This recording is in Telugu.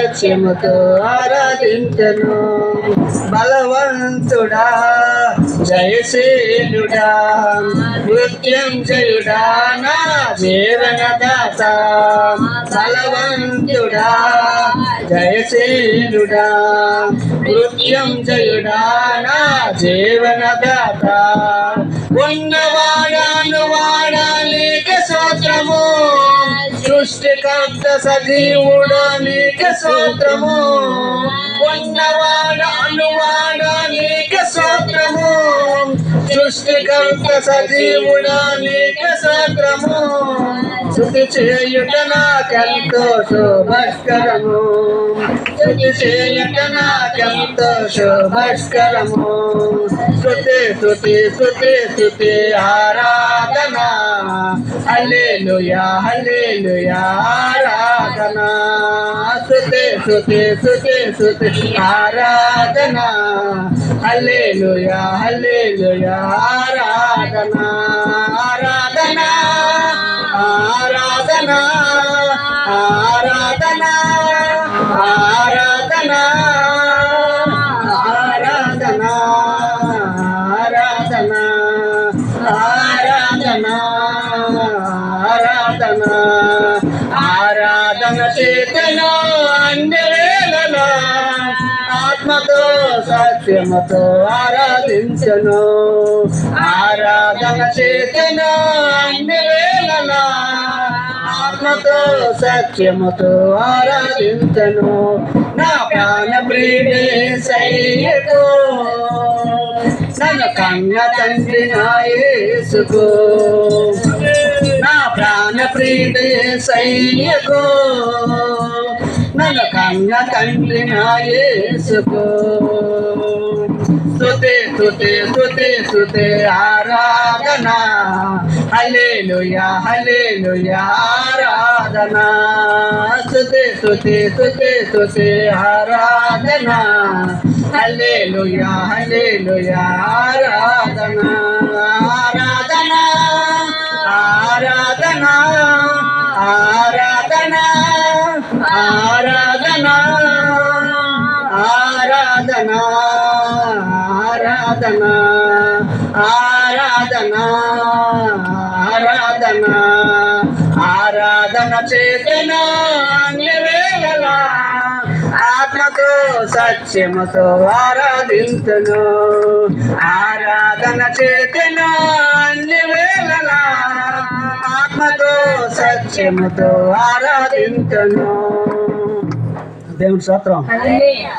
సత్యముతో ఆరాధించను. బలవంతుడా జయశీలుడా మృత్యుంజయుడా నా జీవనదాత. బలవంతుడా జయశీలుడా మృత్యుంజయుడా నా జీవనదాత. ఉన్నవాడాను వాడాలిక స్తోత్రము, సృష్టికర్త సజీవుడా నీకు స్తోత్రము. ఉన్నవాడాను వాడాలిక స్తోత్రము, సృష్టికర్త సజీవుడా నీకు స్తోత్రము. స్తుతి చేయుట నాకెంతో శుభస్కరము, స్తుతి చేయుట నాకెంతో శుభస్కరము. స్తుతి స్తుతి స్తుతి స్తుతి ఆరాధన, హల్లెలూయా హల్లెలూయా ఆరాధన. స్తుతి స్తుతి స్తుతి స్తుతి ఆరాధన, హల్లెలూయా హల్లెలూయా ఆరాధన. ఆరాధన ఆరాధన ఆరాధన ఆరాధన ఆరాధన ఆరాధన ఆరాధన ఆరాధన ఆరాధన చేతను అన్ని వేళలా ఆత్మతో సత్యముతో ఆరాధించను. ఆరాధన చేతను అన్ని వేళలా ఆత్మతో సత్యముతో ఆరాధించను. నా ప్రాణ ప్రియుడే యేసయ్యకు, నన్ను కన్న తండ్రి నా యేసుకు. నా ప్రాణ ప్రియుడే యేసయ్యకు, నన్ను కన్న తండ్రి నా యేసుకు. స్తుతి స్తుతి స్తుతి స్తుతి ఆరాధన, హల్లెలూయా హల్లెలూయా ఆరాధన. స్తుతి స్తుతి స్తుతి స్తుతి ఆరాధన, హల్లెలూయా హల్లెలూయా ఆరాధన. ఆరాధన ఆరాధన ఆరాధన ఆరాధన ఆరాధన ఆరాధన ఆరాధన ఆరాధన ఆరాధన చేతను అన్ని వేళలా ఆత్మతో సత్యముతో ఆరాధించును. ఆరాధన చేతను అన్ని వేళలా ఆత్మతో సత్యముతో ఆరాధించును. దేవుని స్తోత్రం. హల్లెలూయా.